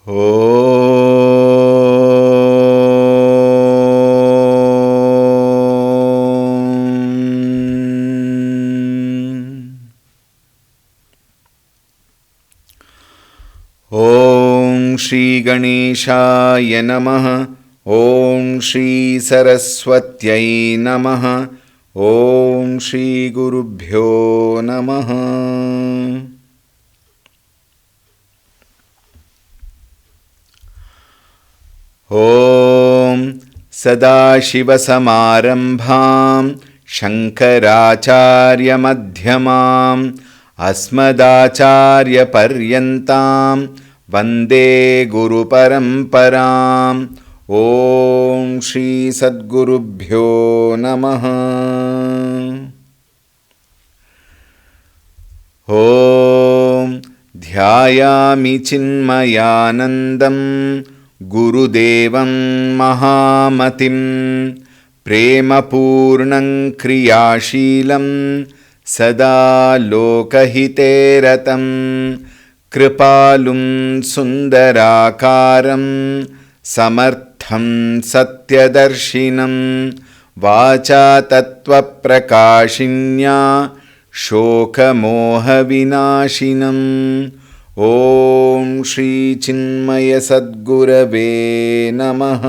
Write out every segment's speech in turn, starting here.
ॐ श्री गणेशाय नमः। ॐ श्री सरस्वत्यै नमः। ॐ श्री गुरुभ्यो नमः। ॐ सदाशिवसमारम्भां शङ्कराचार्यमध्यमाम् अस्मदाचार्यपर्यन्तां वन्दे गुरुपरम्पराम्। ॐ श्री सद्गुरुभ्यो नमः। ॐ ध्यायामि चिन्मयानन्दं गुरुदेवं महामतिं प्रेमपूर्णं क्रियाशीलं सदा लोकहिते रतं कृपालुं सुन्दराकारं समर्थं सत्यदर्शिनं वाचा तत्त्वप्रकाशिन्या शोकमोहविनाशिनम्। ॐ श्री चिन्मय सद्गुरवे नमः।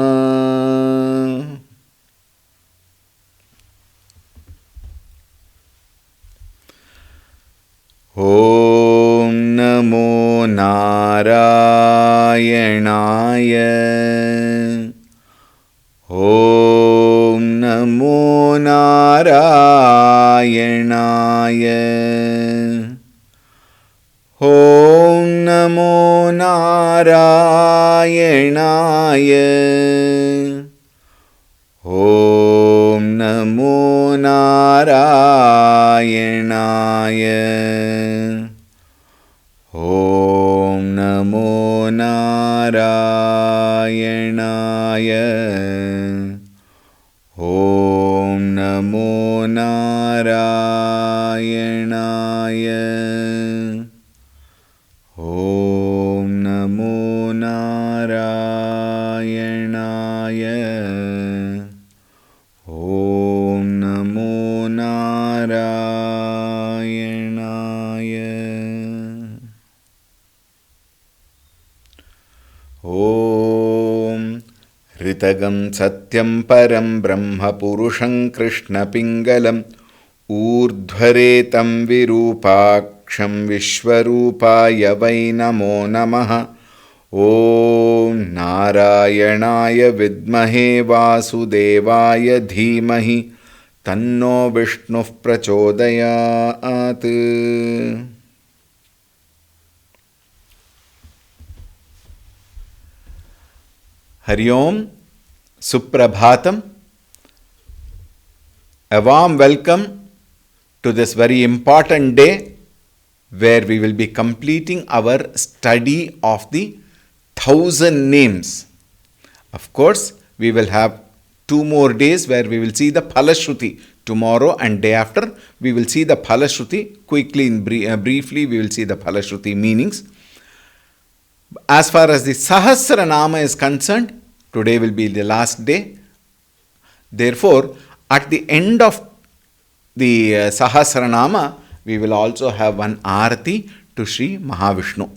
ॐ नमो नारायणाय। ॐ नमो नारायणाय। ॐ नमो नारायणाय। ॐ नमो नारायणाय। ॐ नमो नारायणाय। ॐ नमो नारायणाय। ॐ नमो नारायणाय। ॐ नमो नारायणाय। ॐ ऋतगं सत्यं परं ब्रह्म पुरुषं कृष्णपिङ्गलम् ऊर्ध्वरेतं विरूपाक्षं विश्वरूपाय वै नमो नमः। ॐ नारायणाय विद्महे वासुदेवाय धीमहि तन्नो विष्णुः प्रचोदयात्। हरि ओम, Suprabhatam. A warm welcome to this very important day where we will be completing our study of the 1000 names. Of course, we will have 2 more days where we will see the Phalashruti. Tomorrow and day after, we will see the Phalashruti. Quickly, briefly, we will see the Phalashruti meanings. As far as the Sahasranama is concerned, today will be the last day. Therefore, at the end of the Sahasranama, we will also have one Arati to Sri Mahavishnu.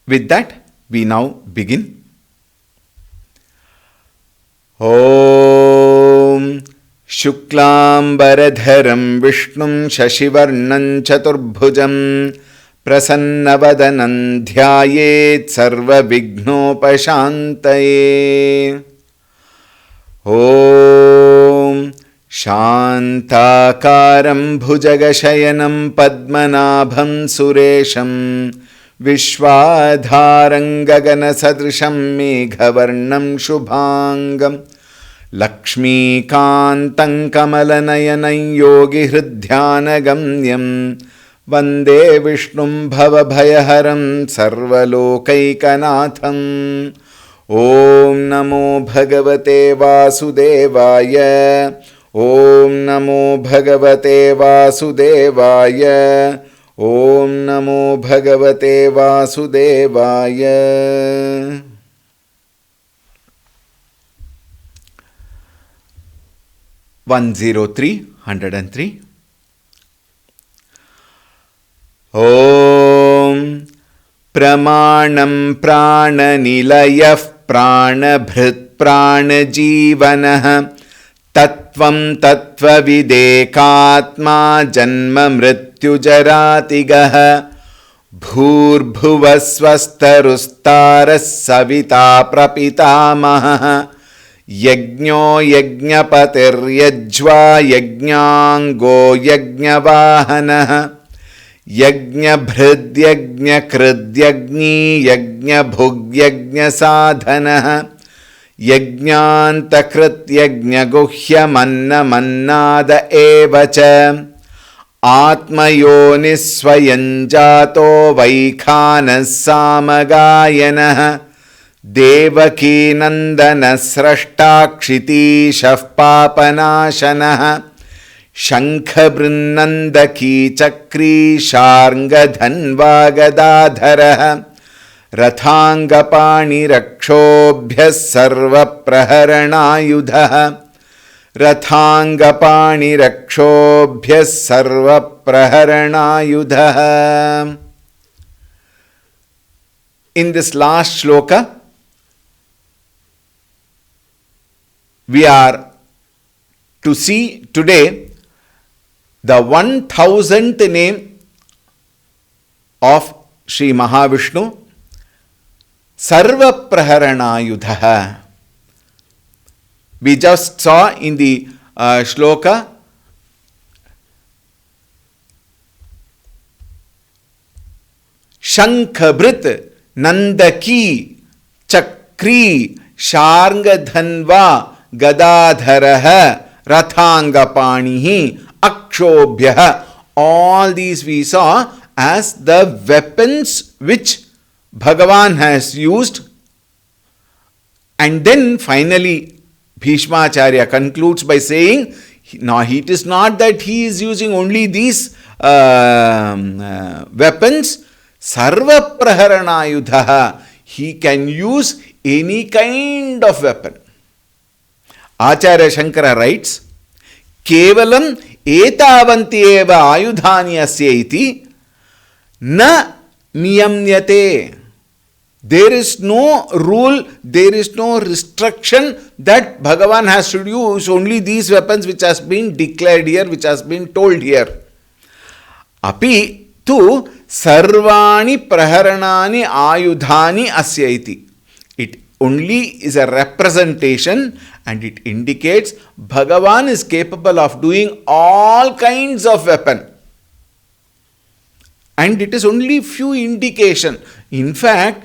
With that, we now begin. Om Shuklambaradharam Vishnum Shashivarnam Chaturbhujam प्रसन्नवदनं ध्यायेत् सर्वविघ्नोपशान्तये। ॐ शान्ताकारं भुजगशयनं पद्मनाभं सुरेशं विश्वाधारं गगनसदृशं मेघवर्णं शुभाङ्गं लक्ष्मीकान्तं कमलनयनं योगिहृद्ध्यानगम्यं वन्दे विष्णुं भवभयहरं सर्वलोकैकनाथम्। ॐ नमो भगवते वासुदेवाय। ॐ नमो भगवते वासुदेवाय। Om Namo Bhagavate Vasudevaya. 103. Om Pramanam Prananilayah Pranabhrit Pranajeevanah Tattvam Tattvavidekatma Janma Mrityujaratigaha Bhurbhuvasvastarustaras Savita Prapitamaha Yajño Yajñapatir Yajñango Yajñavahana Yajñabhrid Yajñakrid Yajñi Yajñabhug Yajñasadhana Yajñantakrit Yajñaguhyamanna Mannada Evacha Atmayoniswayanjato Vaikhanas Samagayana Devaki Nandana Srashtakshitishah Papanashana Shankha Brinnandaki Chakri Sharngadhanva Gadadhara Rathangapani Rakshobhyas Sarva Praharanayudha Rathangapani Rakshobhyas Sarva Praharanayudha. In this last shloka, we are to see today the 1000th name of Sri Mahavishnu, Sarva Praharanayudha. We just saw in the shloka Shankhabrit Nandaki Chakri Sharngadhanva Gadadharaha Rathangapanihi Akshobhyaha. All these we saw as the weapons which Bhagavan has used. And then finally Bhishmacharya concludes by saying, now it is not that he is using only these weapons. Sarva Praharanayudha. He can use any kind of weapon. Acharya Shankara writes, Kevalam etavanti eva ayudhani asya iti na niyamyate. There is no rule, there is no restriction that Bhagavan has to use only these weapons which has been declared here, which has been told here. Api tu sarvani praharanani ayudhani asya iti. It only is a representation and it indicates Bhagavan is capable of doing all kinds of weapon. And it is only few indication. In fact,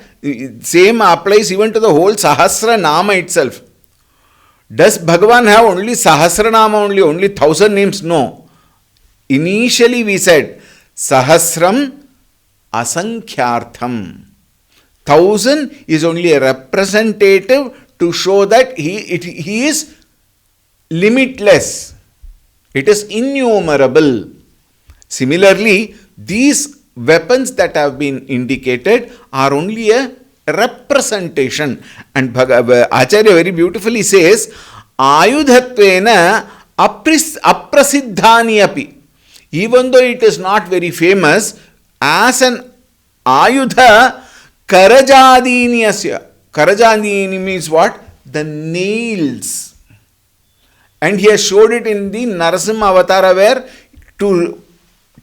same applies even to the whole Sahasranama itself. Does Bhagavan have only Sahasranama only 1000 names? No. Initially we said Sahasram Asankhyaartham. 1000 is only a representative to show that he is limitless. It is innumerable. Similarly, these weapons that have been indicated are only a representation. And Acharya very beautifully says, Ayudhatvena aprasiddhani api. Even though it is not very famous, as an Ayudha, Karajadini asya. Karajadini means what? The nails. And he has showed it in the Narasimha Avatara where to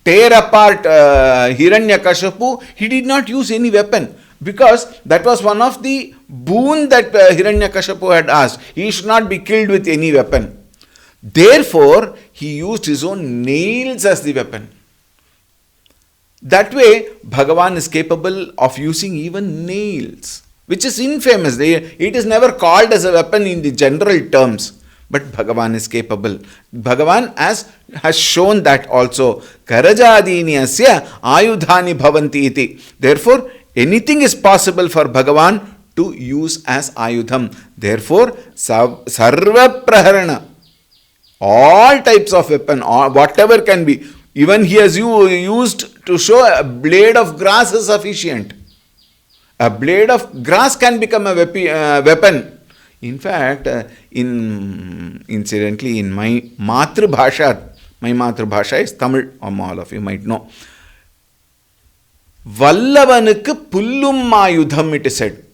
tear apart Hiranyakashipu, he did not use any weapon. Because that was one of the boon that Hiranyakashipu had asked. He should not be killed with any weapon. Therefore, he used his own nails as the weapon. That way, Bhagavan is capable of using even nails, which is infamous. It is never called as a weapon in the general terms. But Bhagavan is capable. Bhagavan has shown that also. Karajadini asya ayudhani bhavanti iti. Therefore, anything is possible for Bhagavan to use as ayudham. Therefore, sarva praharana. All types of weapon, whatever can be. Even he has used to show a blade of grass is sufficient. A blade of grass can become a weapon. In fact, incidentally, in my Matrabhasha is Tamil, all of you might know. Vallavanukku pullum mayudham, it is said.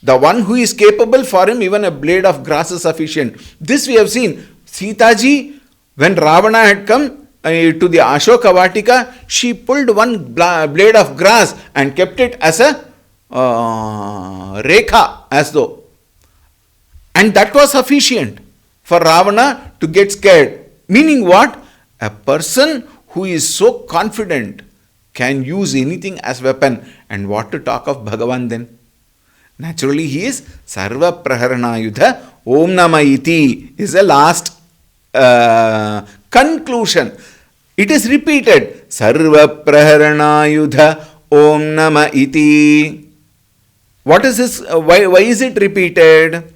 The one who is capable, for him even a blade of grass is sufficient. This we have seen. Sitaji, when Ravana had come to the Ashoka Vatika, she pulled one blade of grass and kept it as a rekha, as though. And that was sufficient for Ravana to get scared. Meaning what? A person who is so confident can use anything as weapon. And what to talk of Bhagavan then? Naturally, he is Sarva Praharanayudha Om Nama Iti is the last conclusion. It is repeated. Sarva Praharanayudha Om Nama Iti. What is this? Why is it repeated?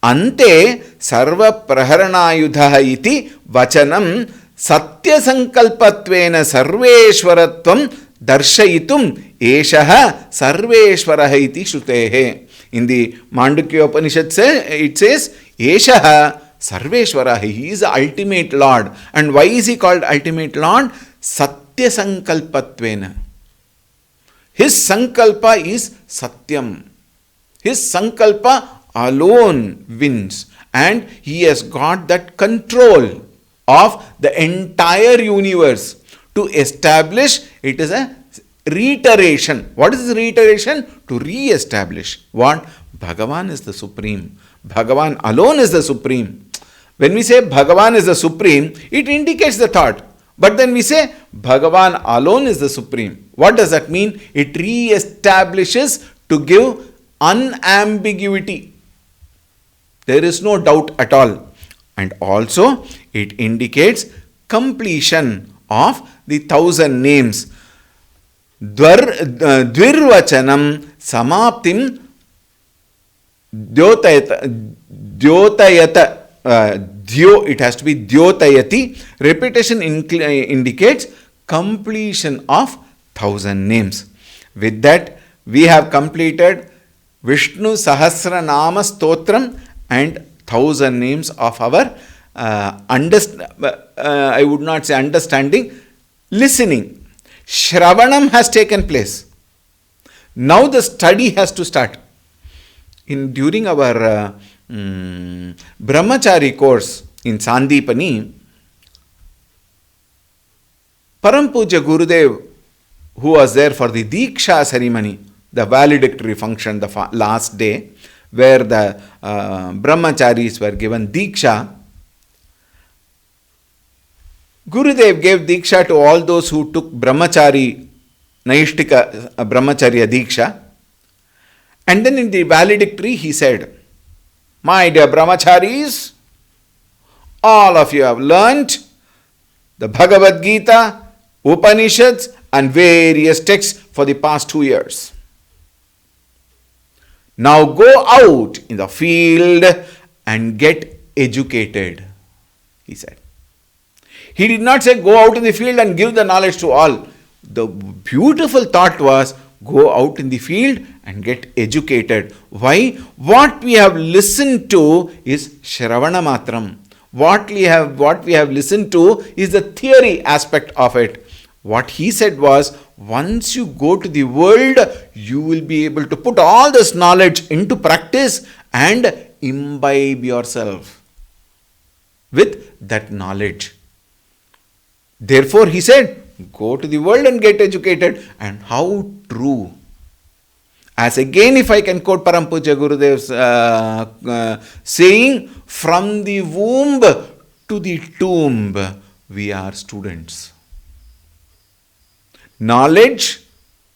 Ante Sarva Praharanayudha Iti Vachanam Satya Sankalpatvena Sarveshwaratvam Darshayitum Eshaha Sarveshwaraha iti Shrutehe. In the Mandukya Upanishad it says Eshaha Sarveshwaraha. He is the ultimate Lord. And why is he called ultimate Lord? Satya Sankalpatvena. His Sankalpa is Satyam. His Sankalpa alone wins. And he has got that control of the entire universe. To establish, it is a reiteration. What is reiteration? To re-establish. What? Bhagavan is the supreme. Bhagavan alone is the supreme. When we say Bhagavan is the supreme, it indicates the thought. But then we say Bhagavan alone is the supreme. What does that mean? It re-establishes to give unambiguity. There is no doubt at all. And also, it indicates completion of the 1,000 names. Dvirvachanam samaptim dyotayata. It has to be dyotayati. Repetition indicates completion of 1,000 names. With that, we have completed Vishnu Sahasranama Stotram and 1,000 names of our I would not say understanding, listening. Shravanam has taken place. Now the study has to start. During our Brahmachari course in Sandipani, Parampuja Gurudev, who was there for the Diksha ceremony, the valedictory function, the last day, where the Brahmacharis were given Diksha, Gurudev gave Diksha to all those who took Brahmachari, Naishtika Brahmacharya Diksha. And then in the valedictory he said, my dear Brahmacharis, all of you have learnt the Bhagavad Gita, Upanishads and various texts for the past 2 years. Now go out in the field and get educated, he said. He did not say go out in the field and give the knowledge to all. The beautiful thought was go out in the field and get educated. Why? What we have listened to is Shravana Matram. What we have listened to is the theory aspect of it. What he said was, once you go to the world, you will be able to put all this knowledge into practice and imbibe yourself with that knowledge. Therefore, he said, go to the world and get educated. And how true. As again, if I can quote Parampuja Gurudev's saying, from the womb to the tomb, we are students. Knowledge,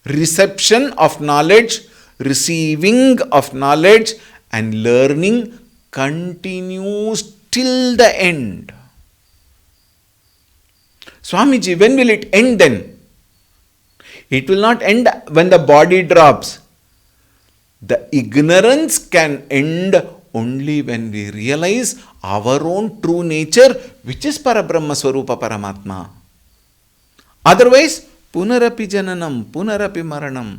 reception of knowledge, receiving of knowledge and learning continues till the end. Swamiji, when will it end then? It will not end when the body drops. The ignorance can end only when we realize our own true nature, which is Parabrahma Swarupa Paramatma. Otherwise, punarapi jananam, punarapi maranam.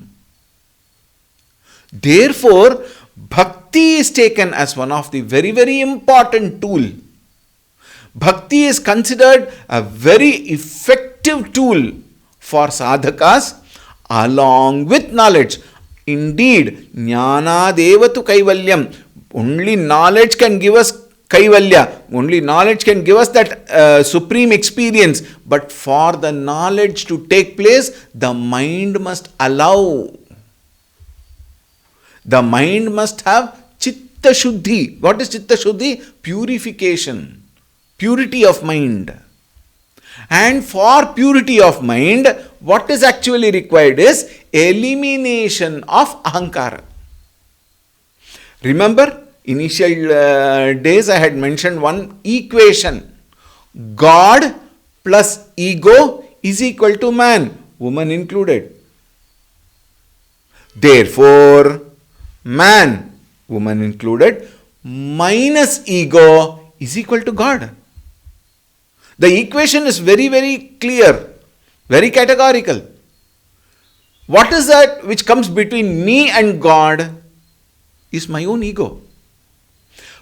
Therefore, bhakti is taken as one of the very, very important tool. Bhakti is considered a very effective tool for sadhakas along with knowledge. Indeed, jnana devatu kaivalyam. Only knowledge can give us kaivalya. Only knowledge can give us that supreme experience. But for the knowledge to take place, the mind must allow. The mind must have chitta shuddhi. What is chitta shuddhi? Purification. Purity of mind. And for purity of mind, what is actually required is elimination of ahankara. Remember, initial days I had mentioned one equation. God plus ego is equal to man, woman included. Therefore, man, woman included, minus ego is equal to God. The equation is very, very clear, very categorical. What is that which comes between me and God? Is my own ego.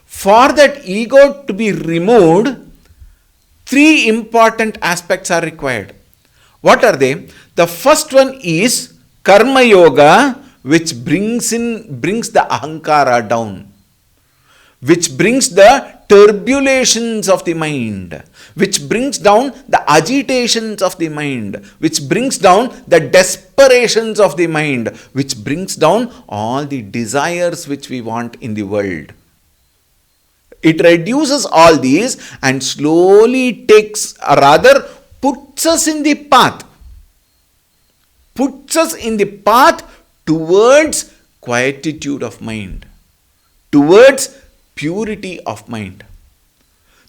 For that ego to be removed, three important aspects are required. What are they? The first one is karma yoga, which brings the ahankara down, which brings the turbulations of the mind, which brings down the agitations of the mind, which brings down the desperations of the mind, which brings down all the desires which we want in the world. It reduces all these and slowly takes, or rather puts us in the path. Puts us in the path towards quietude of mind, towards purity of mind.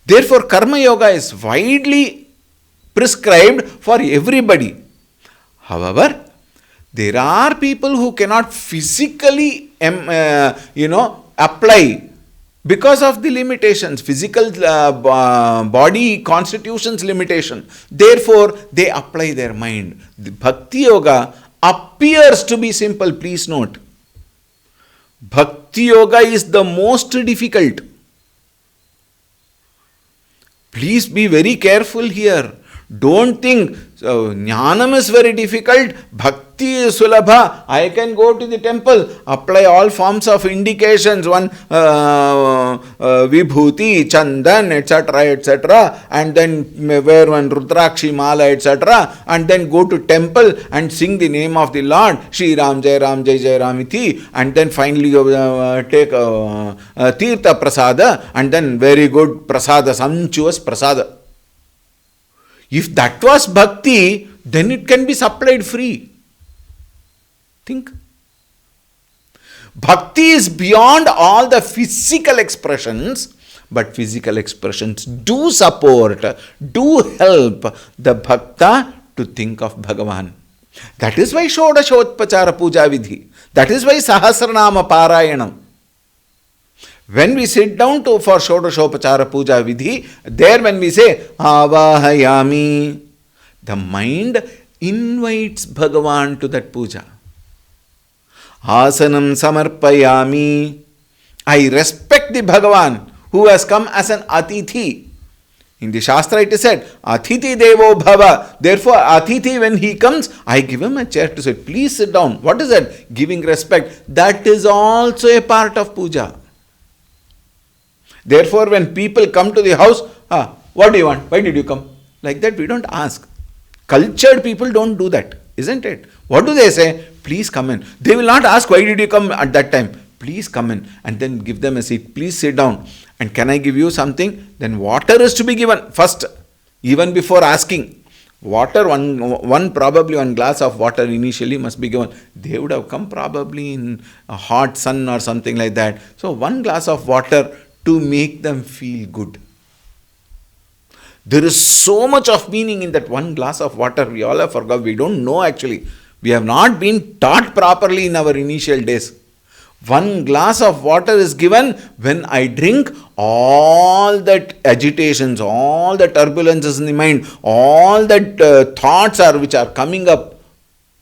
Therefore, karma yoga is widely prescribed for everybody. However, there are people who cannot physically, apply because of the limitations, physical body constitution's limitation. Therefore, they apply their mind. The bhakti yoga appears to be simple. Please note, bhakti yoga is the most difficult. Please be very careful here. Don't think jnanam is very difficult, bhakti is sulabha. I can go to the temple, apply all forms of indications, one vibhuti, chandan, etc., and then wear one rudrakshi mala, etc., and then go to temple and sing the name of the Lord, Shri Ram, Jai Ram iti, and then finally take tirtha prasada, and then very good prasada, sumptuous prasada. If that was bhakti, then it can be supplied free. Think. Bhakti is beyond all the physical expressions, but physical expressions do support, do help the bhakta to think of Bhagavan. That is why Shodashotpachara Puja Vidhi. That is why Sahasranama Parayanam. When we sit down for Shodashopachara Puja Vidhi, there when we say Avahayami, the mind invites Bhagavan to that puja. Asanam Samarpayami, I respect the Bhagavan who has come as an Atithi. In the Shastra it is said, Atithi Devo Bhava. Therefore, Atithi, when he comes, I give him a chair to sit. Please sit down. What is that? Giving respect. That is also a part of puja. Therefore, when people come to the house, what do you want? Why did you come? Like that, we don't ask. Cultured people don't do that, isn't it? What do they say? Please come in. They will not ask, why did you come at that time? Please come in, and then give them a seat. Please sit down. And can I give you something? Then water is to be given first, even before asking. Water, probably one glass of water initially must be given. They would have come probably in a hot sun or something like that. So one glass of water to make them feel good. There is so much of meaning in that one glass of water. We all have forgot. We don't know actually. We have not been taught properly in our initial days. One glass of water is given. When I drink, all that agitations, all the turbulences in the mind, all that thoughts which are coming up,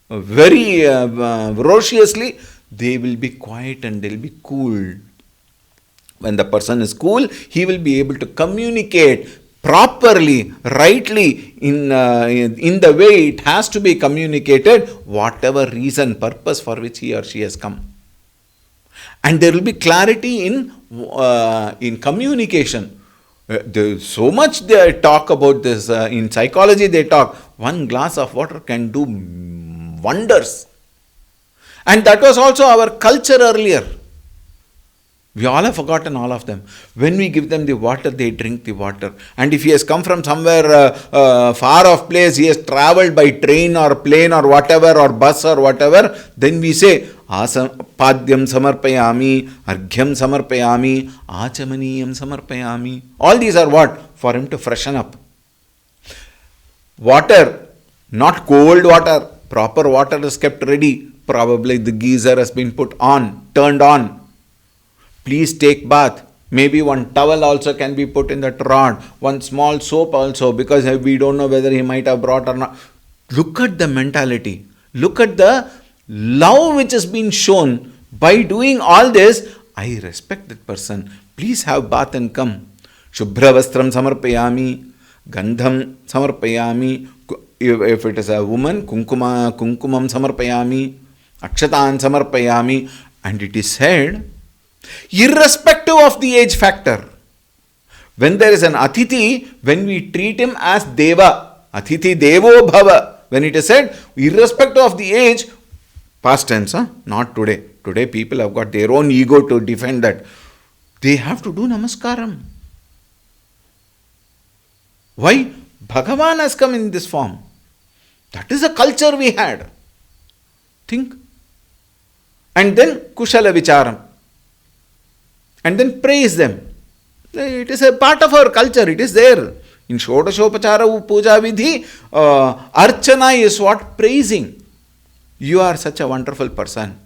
very ferociously, they will be quiet and they'll be cool. When the person is cool, he will be able to communicate properly, rightly, in the way it has to be communicated, whatever reason, purpose for which he or she has come. And there will be clarity in communication. So much they talk about this. In psychology they talk, one glass of water can do wonders. And that was also our culture earlier. We all have forgotten all of them. When we give them the water, they drink the water. And if he has come from somewhere far off place, he has travelled by train or plane or whatever, or bus or whatever, then we say, Padyam samarpayami, Arghyam samarpayami, Achamaniyam samarpayami. All these are what? For him to freshen up. Water, not cold water. Proper water is kept ready. Probably the geyser has been put on, turned on. Please take bath. Maybe one towel also can be put in that rod. One small soap also, because we don't know whether he might have brought or not. Look at the mentality. Look at the love which has been shown. By doing all this, I respect that person. Please have bath and come. Shubhra vastram samarpayami. Gandham samarpayami. If it is a woman, kumkumam samarpayami. Akshatan samarpayami. And it is said, irrespective of the age factor, when there is an Atithi, when we treat him as Deva, Atithi Devo Bhava, when it is said, irrespective of the age, past tense, not today. Today people have got their own ego to defend that. They have to do Namaskaram. Why? Bhagavan has come in this form. That is the culture we had. Think. And then Kushala Vicharam. And then praise them. It is a part of our culture. It is there. In Shodashopachara Puja Vidhi, Archana is what? Praising. You are such a wonderful person.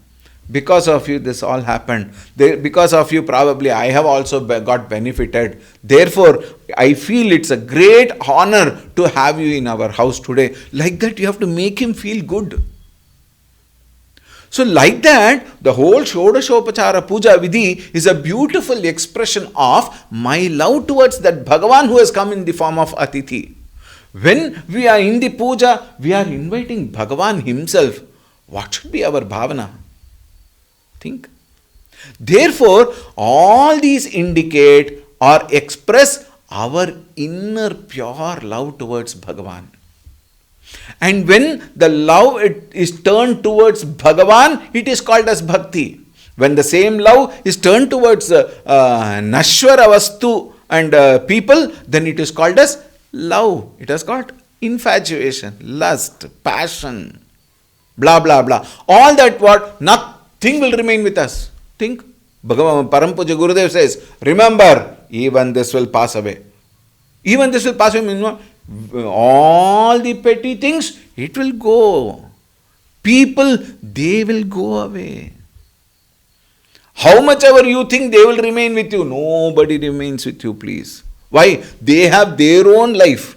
Because of you, this all happened. Because of you, probably I have also got benefited. Therefore, I feel it's a great honor to have you in our house today. Like that, you have to make him feel good. So like that, the whole Shodashopachara Puja Vidhi is a beautiful expression of my love towards that Bhagavan who has come in the form of Atithi. When we are in the puja, we are inviting Bhagavan himself. What should be our bhavana? Think. Therefore, all these indicate or express our inner pure love towards Bhagavan. And when the love is turned towards Bhagavan, it is called as bhakti. When the same love is turned towards Nashwara Vastu and people, then it is called as love. It has got infatuation, lust, passion, blah, blah, blah. All that what? Nothing will remain with us. Think. Bhagavan Parampuja Gurudev says, remember, even this will pass away. Even this will pass away means what? All the petty things, it will go. People, they will go away. How much ever you think they will remain with you, nobody remains with you, please. Why? They have their own life.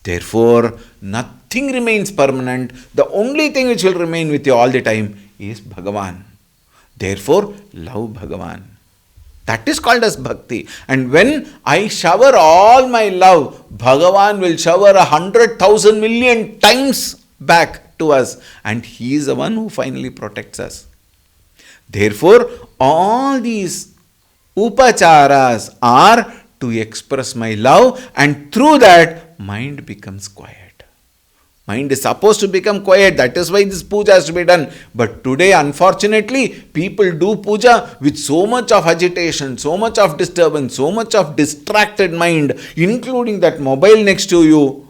Therefore, nothing remains permanent. The only thing which will remain with you all the time is Bhagavan. Therefore, love Bhagavan. That is called as bhakti. And when I shower all my love, Bhagavan will shower 100,000 million times back to us. And he is the one who finally protects us. Therefore, all these upacharas are to express my love, and through that, mind becomes quiet. Mind is supposed to become quiet. That is why this puja has to be done. But today, unfortunately, people do puja with so much of agitation, so much of disturbance, so much of distracted mind, including that mobile next to you.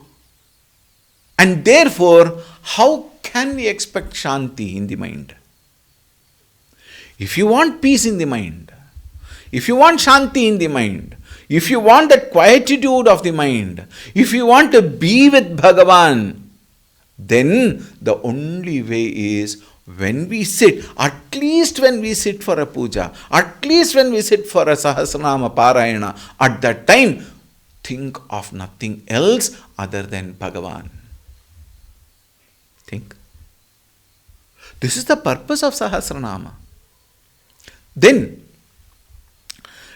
And therefore, how can we expect shanti in the mind? If you want peace in the mind, if you want shanti in the mind, if you want that quietude of the mind, if you want to be with Bhagavan, then the only way is when we sit, at least when we sit for a puja, at least when we sit for a Sahasranama Parayana, at that time, think of nothing else other than Bhagavan. Think. This is the purpose of Sahasranama. Then,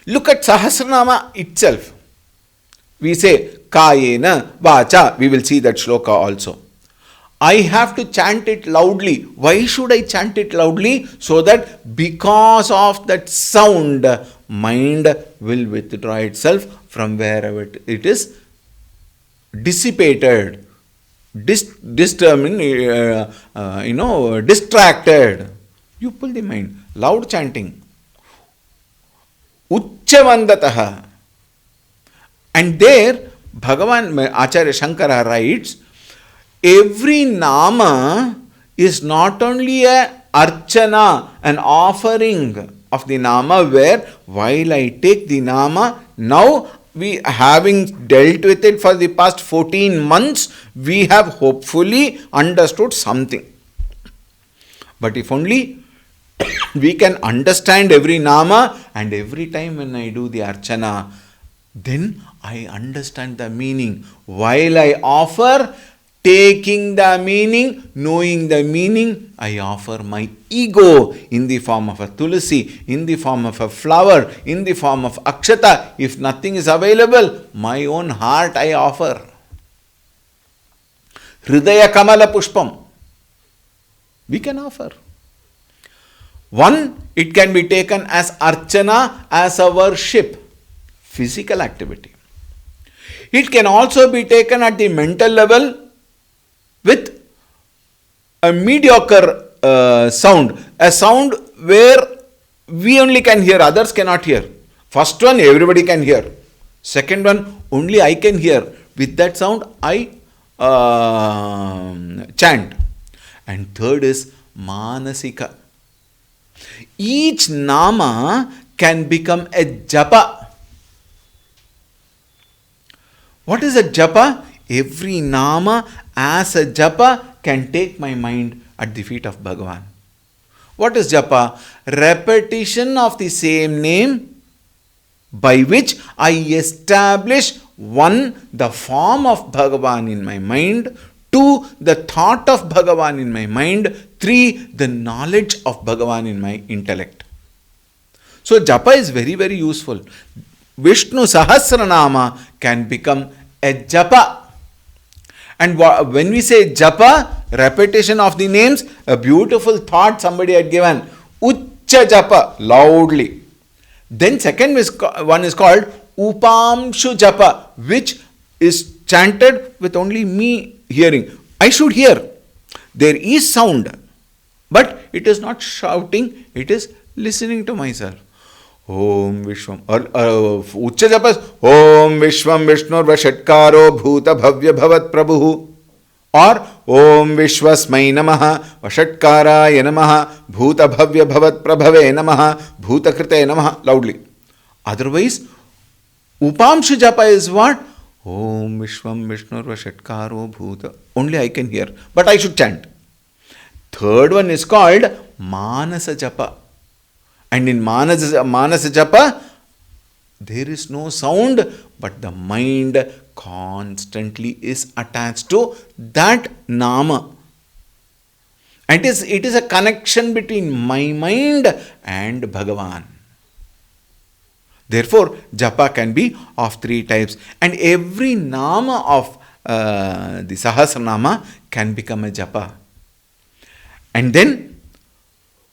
look at Sahasranama itself. We say, Kayena, Vacha. We will see that shloka also. I have to chant it loudly. Why should I chant it loudly? So that because of that sound, mind will withdraw itself from wherever it is dissipated, distracted. You pull the mind. Loud chanting. Uchchavandataha. And there, Bhagavan Acharya Shankara writes, every nama is not only a archana, an offering of the nama, where while I take the nama, now we having dealt with it for the past 14 months, we have hopefully understood something. But if only we can understand every nama, and every time when I do the archana, then I understand the meaning. While I offer, taking the meaning, knowing the meaning, I offer my ego in the form of a tulasi, in the form of a flower, in the form of akshata. If nothing is available, my own heart I offer. Hridaya kamala pushpam. We can offer. One, it can be taken as archana, as a worship, physical activity. It can also be taken at the mental level with a mediocre sound, a sound where we only can hear, others cannot hear. First one, everybody can hear. Second one, only I can hear. With that sound, I chant. And third is manasika. Each nama can become a japa. What is a japa? Every nama as a japa can take my mind at the feet of Bhagavan. What is japa? Repetition of the same name by which I establish, one, the form of Bhagavan in my mind, two, the thought of Bhagavan in my mind, three, the knowledge of Bhagavan in my intellect. So japa is very, very useful. Vishnu Sahasranama can become a japa. And when we say japa, repetition of the names, a beautiful thought somebody had given. Uchcha japa, loudly. Then second one is called upamshu japa, which is chanted with only me hearing. I should hear. There is sound, but it is not shouting, it is listening to myself. Om Vishwam. Uchcha japa is Om Vishwam Vishnur Vashatkaro Bhuta Bhavya Bhavat Prabhu. Or Om Vishwasmai Namaha Vashatkaraya Namaha Bhuta Bhavya Bhavat Prabhave Namaha Bhuta Krite Namaha. Loudly. Otherwise, Upamshu japa is what? Om Vishwam Vishnur Vashatkaro Bhuta. Only I can hear, but I should chant. Third one is called Manasa japa. And in Manasa japa, there is no sound, but the mind constantly is attached to that nama. And it is a connection between my mind and Bhagavan. Therefore, japa can be of three types. And every nama of the Sahasranama can become a japa. And then,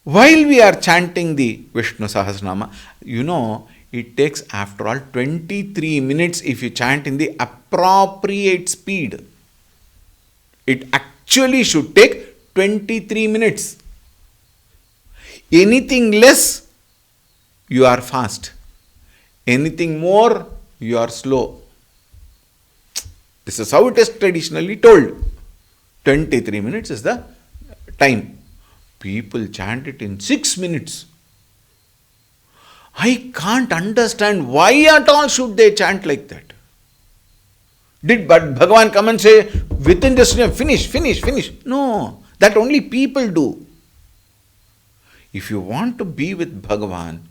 while we are chanting the Vishnu Sahasranama, it takes after all 23 minutes if you chant in the appropriate speed. It actually should take 23 minutes. Anything less, you are fast. Anything more, you are slow. This is how it is traditionally told. 23 minutes is the time. People chant it in 6 minutes. I can't understand why at all should they chant like that. But Bhagavan come and say, within this finish. No, that only people do. If you want to be with Bhagavan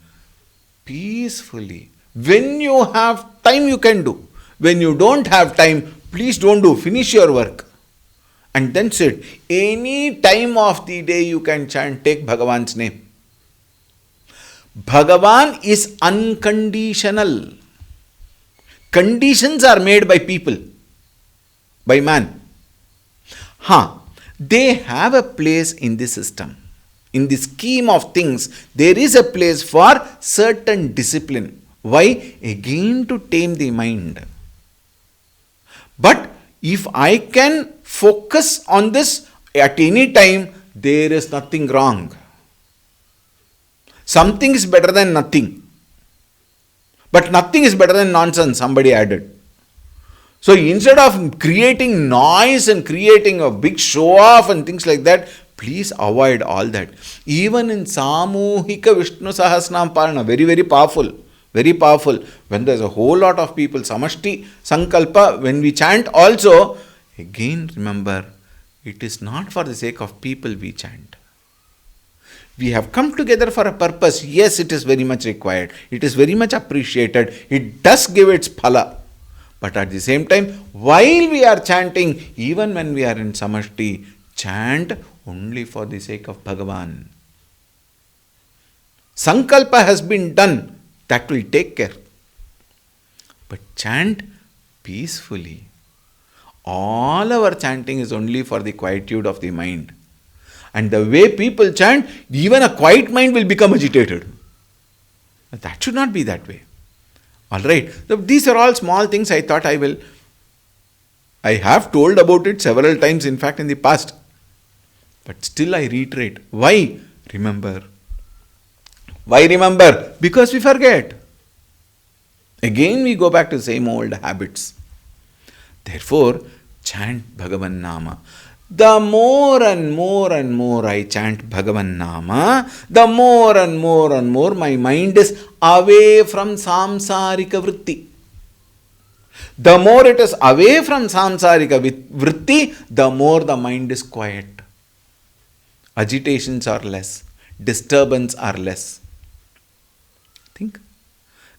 peacefully, when you have time you can do. When you don't have time, please don't do. Finish your work. And then said, any time of the day you can chant, take Bhagavan's name. Bhagavan is unconditional. Conditions are made by people, by man. They have a place in the system. In the scheme of things, there is a place for certain discipline. Why? Again, to tame the mind. But if I can focus on this at any time, there is nothing wrong. Something is better than nothing. But nothing is better than nonsense, somebody added. So instead of creating noise and creating a big show off and things like that, please avoid all that. Even in Samuhika Vishnu Sahasranama Parana, very, very powerful. Very powerful. When there's a whole lot of people, Samashti Sankalpa, when we chant also, again remember, it is not for the sake of people we chant. We have come together for a purpose. Yes, it is very much required. It is very much appreciated. It does give its phala. But at the same time, while we are chanting, even when we are in Samashti, chant only for the sake of Bhagavan. Sankalpa has been done. That will take care. But chant peacefully. All our chanting is only for the quietude of the mind. And the way people chant, even a quiet mind will become agitated. That should not be that way. Alright, so these are all small things I thought I have told about it several times, in fact, in the past. But still I reiterate. Why? Remember. Why remember? Because we forget. Again we go back to the same old habits. Therefore, chant Bhagavan Nama. The more and more I chant Bhagavan Nama, the more and more my mind is away from samsarika vritti. The more it is away from samsarika vritti, the more the mind is quiet. Agitations are less. Disturbance are less. Think.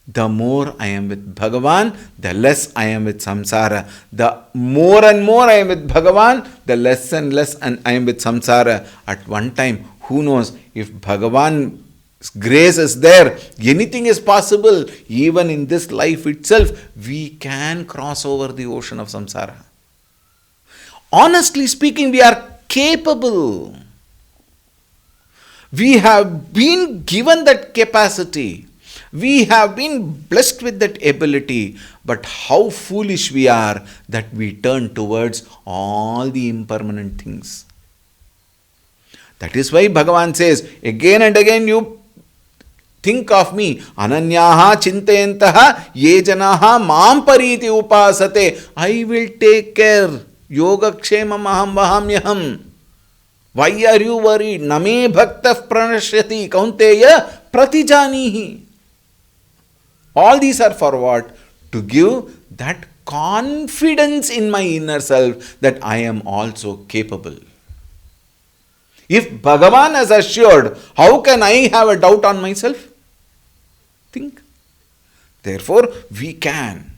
The more I am with Bhagavan, the less I am with samsara. The more and more I am with Bhagavan, the less and less I am with samsara. At one time, who knows, if Bhagavan's grace is there, anything is possible. Even in this life itself, we can cross over the ocean of samsara. Honestly speaking, we are capable. We have been given that capacity. We have been blessed with that ability, but how foolish we are that we turn towards all the impermanent things. That is why Bhagavan says, again and again you think of me. Ananyaha chintayantaha ye janaha mam pariti upasate. I will take care. Yogakshemam aham vahamyaham. Why are you worried? Name bhaktah pranashyati kaunteya pratijanihi. All these are for what? To give that confidence in my inner self that I am also capable. If Bhagavan has assured, how can I have a doubt on myself? Think. Therefore, we can.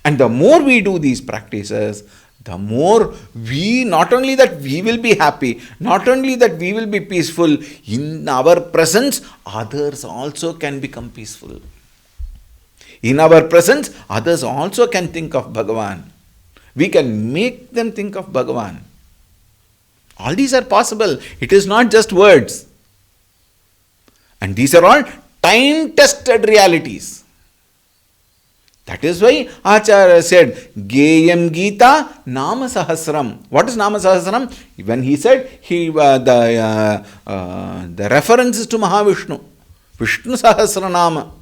And the more we do these practices, the more not only that we will be happy, not only that we will be peaceful, in our presence, others also can become peaceful. In our presence, others also can think of Bhagavan. We can make them think of Bhagavan. All these are possible. It is not just words. And these are all time-tested realities. That is why Acharya said, Geyam Gita Nama Sahasram. What is Nama Sahasram? When he said, the reference is to Mahavishnu. Vishnu Sahasranama.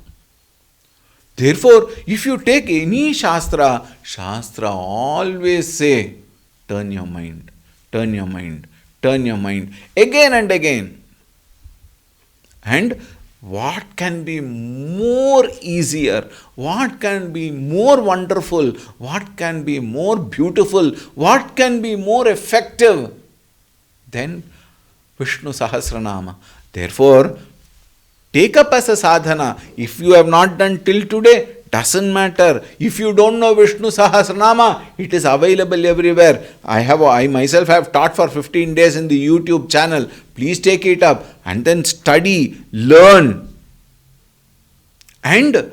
Therefore, if you take any Shastra always say, turn your mind, turn your mind, turn your mind, again and again. And what can be more easier, what can be more wonderful, what can be more beautiful, what can be more effective than Vishnu Sahasranama. Therefore, take up as a sadhana. If you have not done till today, Doesn't matter. If you don't know Vishnu Sahasranama, it is available everywhere. I myself have taught for 15 days in the YouTube channel. Please take it up and then study, learn. And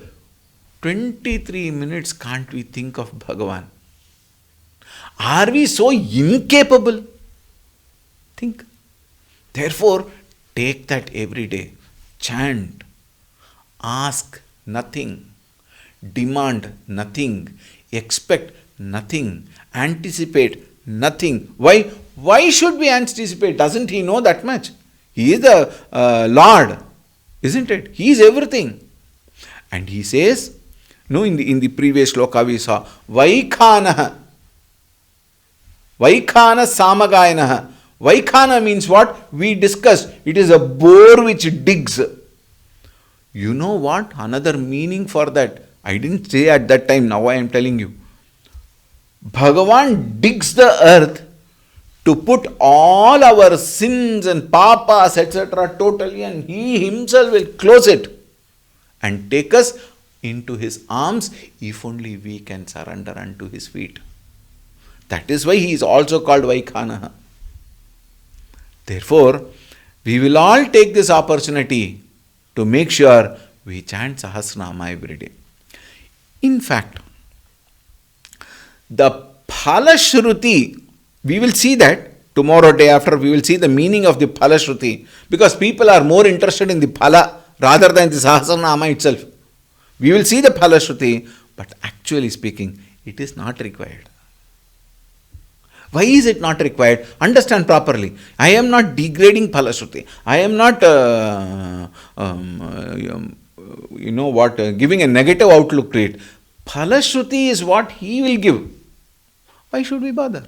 23 minutes can't we think of Bhagavan? Are we so incapable? Think. Therefore, take that every day. Chant. Ask nothing. Demand nothing. Expect nothing. Anticipate nothing. Why? Why should we anticipate? Doesn't he know that much? He is the Lord, isn't it? He is everything. And he says, no, in the previous shloka we saw, Vaikhanaha. Vaikhana Samagayanaha. Vaikhana means what? We discussed. It is a bore which digs. You know what? Another meaning for that. I didn't say at that time, now I am telling you. Bhagavan digs the earth to put all our sins and papas, etc. totally, and he himself will close it and take us into his arms if only we can surrender unto his feet. That is why he is also called Vaikhanaha. Therefore, we will all take this opportunity to make sure we chant Sahasranama every day. In fact, the Phalashruti, we will see that tomorrow, day after, we will see the meaning of the Phalashruti, because people are more interested in the Phala rather than the Sahasranama itself. We will see the Phalashruti, but actually speaking, it is not required. Why is it not required? Understand properly. I am not degrading Phalashruti. I am not, giving a negative outlook to it. Phalashruti is what he will give. Why should we bother?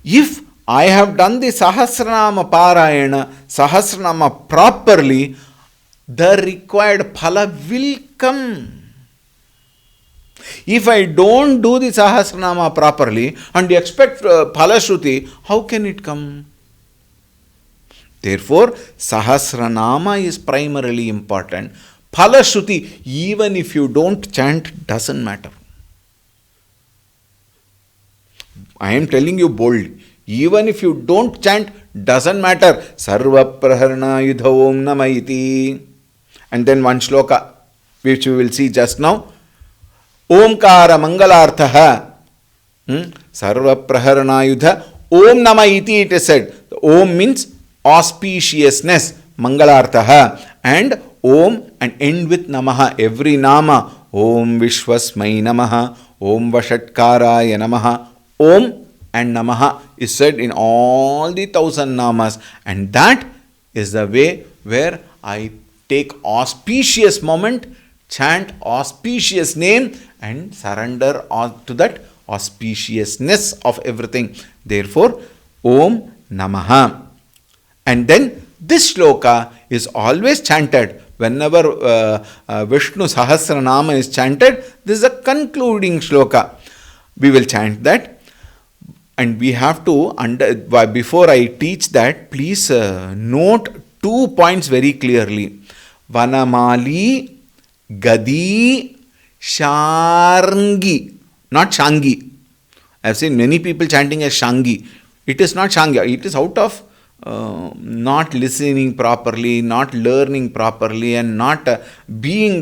If I have done the Sahasranama Parayana, Sahasranama properly, the required phala will come. If I don't do the Sahasranama properly and expect Phalashruti, how can it come? Therefore, Sahasranama is primarily important. Phalashruti, even if you don't chant, doesn't matter. I am telling you boldly, even if you don't chant, doesn't matter. Sarva praharna yudha om namaiti. And then one shloka, which we will see just now. Omkara mangalarthaha. Sarva praharna yudha om namaiti, it is said. The om means auspiciousness, mangalarthaha. And om and end with namaha. Every nama. Om vishwasmai namaha. Om vashatkaraya namaha. Om and namaha is said in all the 1,000 namas, and that is the way where I take auspicious moment, chant auspicious name and surrender to that auspiciousness of everything. Therefore, Om Namaha. And then this shloka is always chanted. Whenever Vishnu Sahasranama is chanted, this is a concluding shloka. We will chant that. And we have to, before I teach that, please note 2 points very clearly. Vanamali, Gadi, Sharngi. Not Shangi. I have seen many people chanting as Shangi. It is not Shangi. It is out of not listening properly, not learning properly, and not being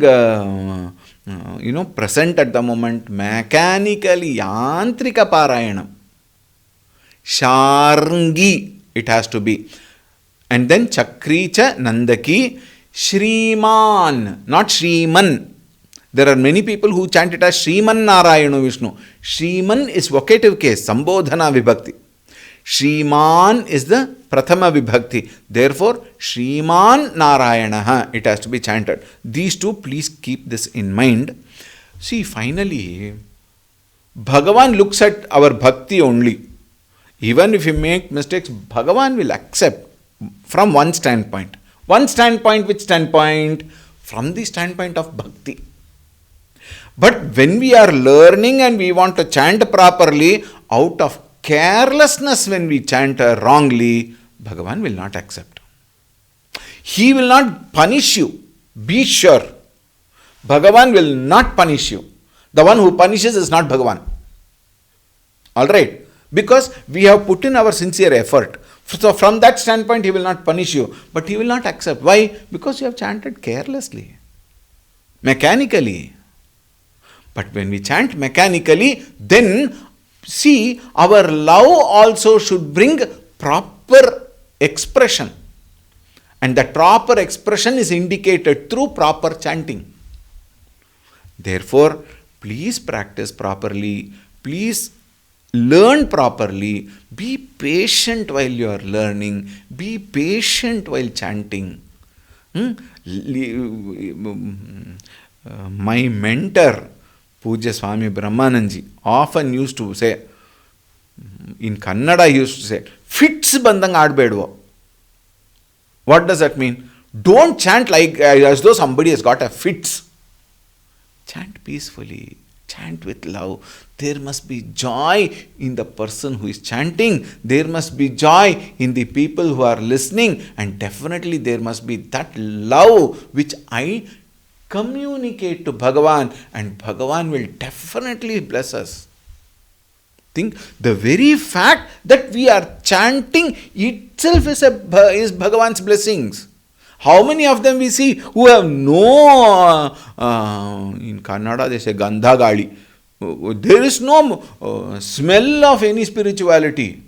present at the moment. Mechanically, Yantrika Parayanam. Sharngi, it has to be. And then Chakricha Nandaki Shriman, not Shriman. There are many people who chant it as Shriman Narayana Vishnu. Shriman is vocative case, Sambodhana Vibhakti. Shriman is the Prathama Vibhakti. Therefore, Shriman Narayana, it has to be chanted. These two, please keep this in mind. See, finally, Bhagavan looks at our bhakti only. Even if you make mistakes, Bhagavan will accept from one standpoint. One standpoint, which standpoint? From the standpoint of bhakti. But when we are learning and we want to chant properly, out of carelessness when we chant wrongly, Bhagavan will not accept. He will not punish you. Be sure. Bhagavan will not punish you. The one who punishes is not Bhagavan. Alright? Because we have put in our sincere effort. So from that standpoint, he will not punish you. But he will not accept. Why? Because you have chanted carelessly, mechanically. But when we chant mechanically, then see, our love also should bring proper expression. And that proper expression is indicated through proper chanting. Therefore, please practice properly. Please learn properly. Be patient while you are learning. Be patient while chanting. My mentor, Pujya Swami Brahmananji, often used to say, in Kannada he used to say, fits bandang aadbedvo. What does that mean? Don't chant like as though somebody has got a fits. Chant peacefully. Chant with love. There must be joy in the person who is chanting. There must be joy in the people who are listening. And definitely there must be that love which I communicate to Bhagavan, and Bhagavan will definitely bless us. Think, the very fact that we are chanting itself is Bhagavan's blessings. How many of them we see who have no, in Kannada they say Gandha Gali. There is no smell of any spirituality.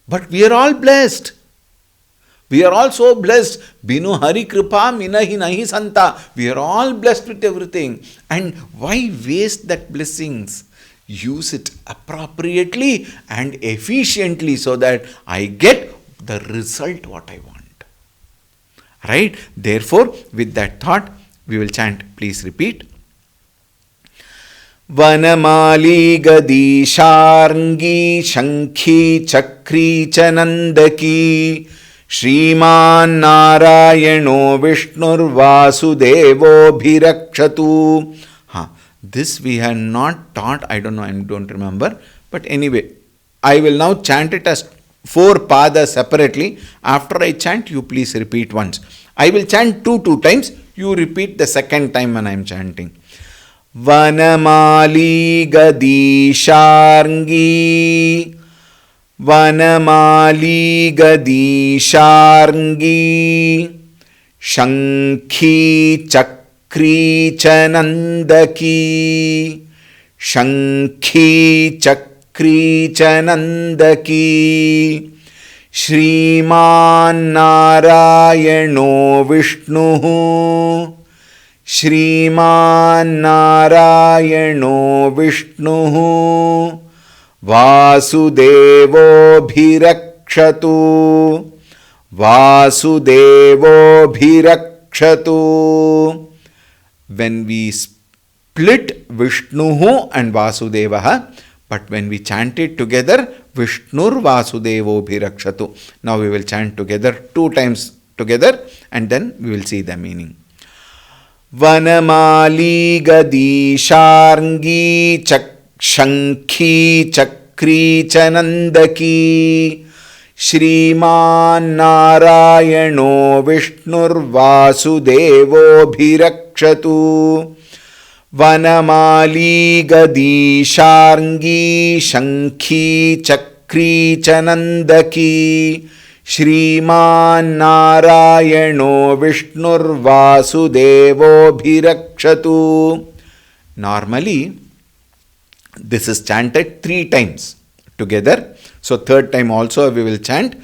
But we are all blessed. We are all so blessed. Binu Hari Kripa Minahi Nahi Santa. We are all blessed with everything. And why waste that blessings? Use it appropriately and efficiently so that I get the result what I want. Right? Therefore, with that thought, we will chant. Please repeat. Vanamali Gadi Sharngi Shankhi Chakri Chanandaki Shriman Narayano Vishnur Vasudevo Bhirakshatu. This we had not taught, I don't know, I don't remember. But anyway, I will now chant it as 4 padas separately. After I chant, you please repeat once. I will chant two times. You repeat the second time when I am chanting. Vanamali Gadi Sharngi. Vanamali Gadi Sharngi. Shankhi Chakri Chanandaki. Shankhi Chakri Chanandaki. Shriman Narayano Vishnu. Shriman Narayano Vishnu. Vasudevo Bhirakshatu. Vasudevo Bhirakshatu. When we split Vishnu and Vasudevaha, but when we chant it together, Vishnur Vasudevo Bhirakshatu. Now we will chant together 2 times together and then we will see the meaning. Vanamali Gadi Sharngi Shankhi Chakri Chanandaki. Shriman Narayano Vishnur Vasudevo Bhirakshatu. Vanamali Gadi Sharngi Shankhi Chakri Chanandaki. Shriman Narayano Vishnur Vasudevo Bhirakshatu. Normally, this is chanted 3 times together. So, 3rd time also we will chant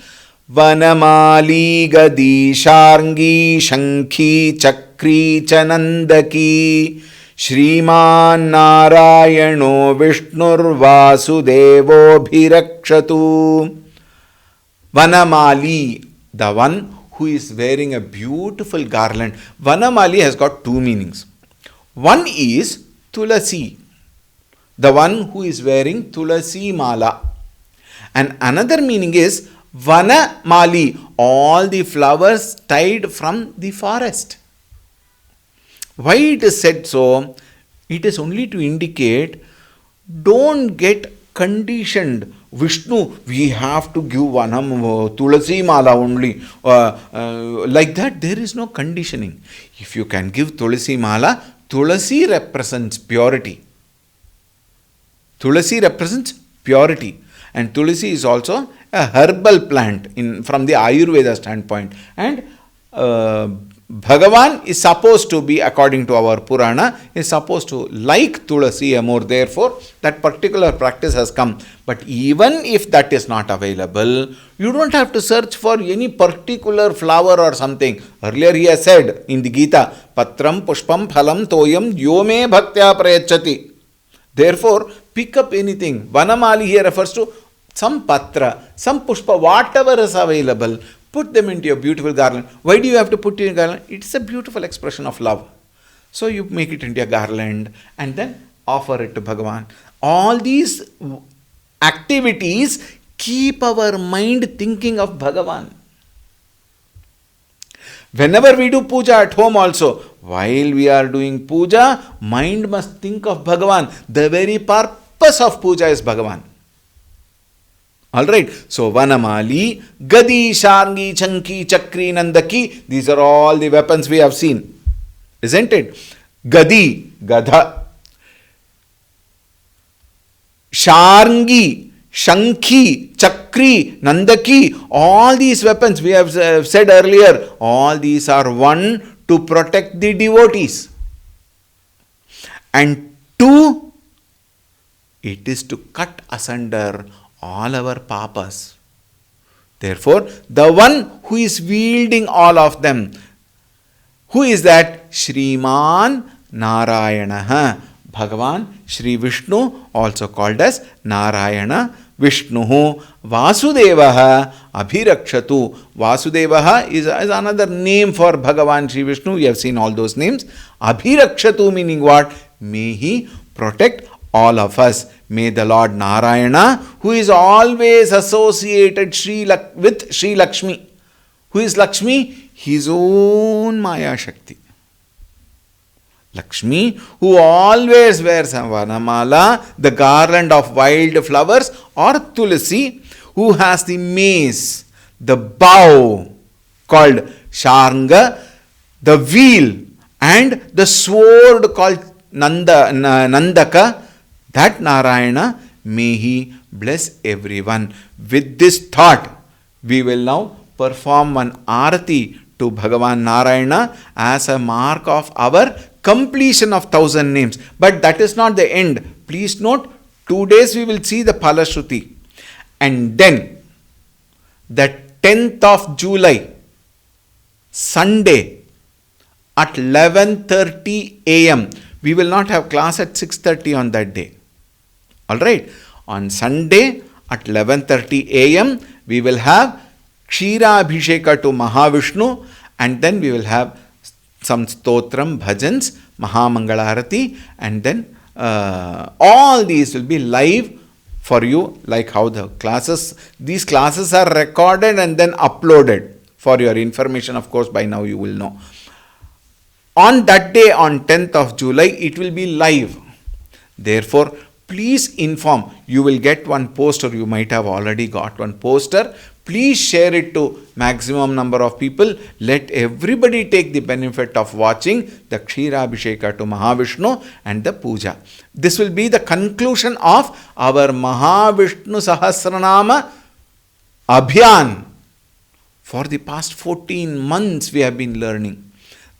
Vanamali Gadi Sharngi Shankhi Chakri Chanandaki. Shriman Narayano Vishnur Vasudevo Bhirakshatu. Vanamali, the one who is wearing a beautiful garland. Vanamali has got 2 meanings. One is Tulasi, the one who is wearing Tulasi Mala. And another meaning is Vanamali, all the flowers tied from the forest. Why it is said so? It is only to indicate, don't get conditioned. Vishnu, we have to give Vanam Tulasi Mala only. Like that, there is no conditioning. If you can give Tulasi Mala, Tulasi represents purity. Tulasi represents purity. And Tulasi is also a herbal plant from the Ayurveda standpoint. And Bhagavan is supposed to be, according to our Purana, is supposed to like Tulasi more. Therefore, that particular practice has come. But even if that is not available, you don't have to search for any particular flower or something. Earlier he has said in the Gita, Patram Pushpam Phalam Toyam Yome Bhaktya Prayachati. Therefore, pick up anything. Vanamali here refers to some patra, some pushpa, whatever is available. Put them into your beautiful garland. Why do you have to put it in a garland? It's a beautiful expression of love. So you make it into a garland and then offer it to Bhagavan. All these activities keep our mind thinking of Bhagavan. Whenever we do puja at home also, while we are doing puja, mind must think of Bhagavan. The very purpose of puja is Bhagavan. Alright, so Vanamali, Gadi, Shangi, Chanki, Chakri, Nandaki, these are all the weapons we have seen. Isn't it? Gadi, Gadha. Shangi, Shanki, Chakri, Nandaki, all these weapons we have said earlier, all these are one, to protect the devotees. And two, it is to cut asunder all our papas. Therefore, the one who is wielding all of them, who is that? Shriman Narayana. Bhagavan, Shri Vishnu, also called as Narayana, Vishnu, Vasudevaha, Abhirakshatu. Vasudevaha is another name for Bhagavan Shri Vishnu. We have seen all those names. Abhirakshatu meaning what? May he protect all of us. May the Lord Narayana, who is always associated with Sri Lakshmi. Who is Lakshmi? His own Maya Shakti. Lakshmi, who always wears a Vanamala, the garland of wild flowers, or Tulasi, who has the mace, the bow called Sharanga, the wheel, and the sword called Nandaka, that Narayana, may he bless everyone. With this thought, we will now perform one arati to Bhagavan Narayana as a mark of our completion of 1000 names. But that is not the end. Please note, 2 days we will see the Palashruti. And then, the 10th of July, Sunday, at 11:30 a.m. We will not have class at 6:30 on that day. Alright, on Sunday at 11:30 a.m. we will have Kshira Abhisheka to Mahavishnu, and then we will have some Stotram, Bhajans, Mahamangalarati, and then all these will be live for you, like how these classes are recorded and then uploaded for your information. Of course, by now you will know. On that day, on 10th of July, it will be live. Therefore, please inform. You will get one poster. You might have already got one poster. Please share it to maximum number of people. Let everybody take the benefit of watching the Kshira Abhisheka to Mahavishnu and the puja. This will be the conclusion of our Mahavishnu Sahasranama Abhiyan. For the past 14 months we have been learning.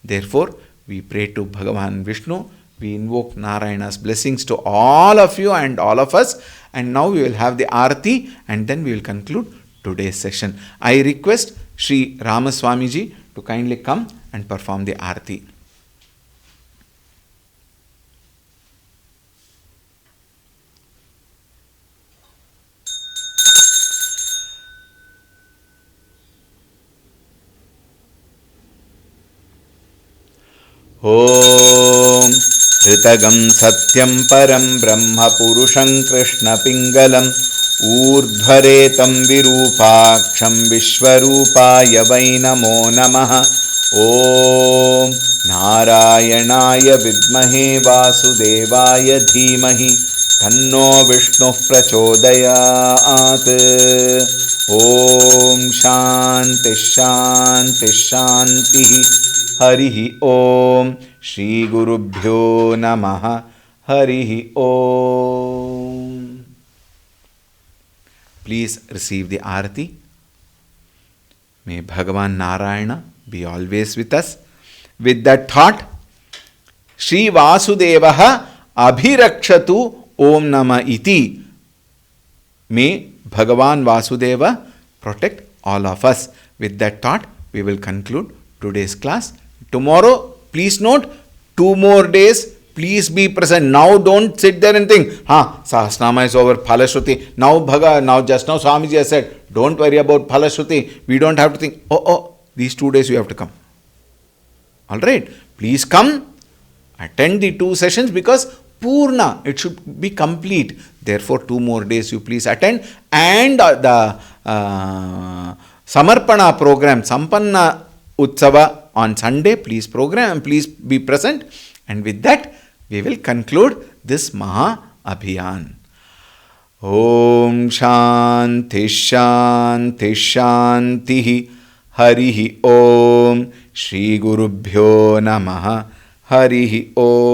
Therefore, we pray to Bhagavan Vishnu. We invoke Narayana's blessings to all of you and all of us. And now we will have the Arati and then we will conclude today's session. I request Sri Ramaswamiji to kindly come and perform the Arati. Om Ritagam Satyam Param Brahma Purusham Krishna Pingalam Urdhvaretam Virupaksham Vishwarupaya Vai Namo Namaha. Om Narayanaya Vidmahe Vasudevaya Dhimahi Tanno Vishnu Prachodayat. Om Shanti Shanti Shanti. Harihi Om. Shri Gurubhyo Namaha Harihi Om. Please receive the Arati. May Bhagavan Narayana be always with us. With that thought, Shri Vasudevaha Abhirakshatu Om Nama Iti. May Bhagavan Vasudeva protect all of us. With that thought, we will conclude today's class. Tomorrow, please note, 2 more days. Please be present. Now don't sit there and think, Sahasranama is over, Phalashruti. Now just now Swamiji has said, don't worry about Phalashruti. We don't have to think, these 2 days you have to come. Alright, please come, attend the 2 sessions because Purna, it should be complete. Therefore, 2 more days you please attend. And the Samarpana program, Sampanna Utsava on Sunday, please be present. And with that, we will conclude this Maha Abhiyan. Om Shanti Shanti Shanti Harihi Om Shri Gurubhyo Namaha Harihi Om.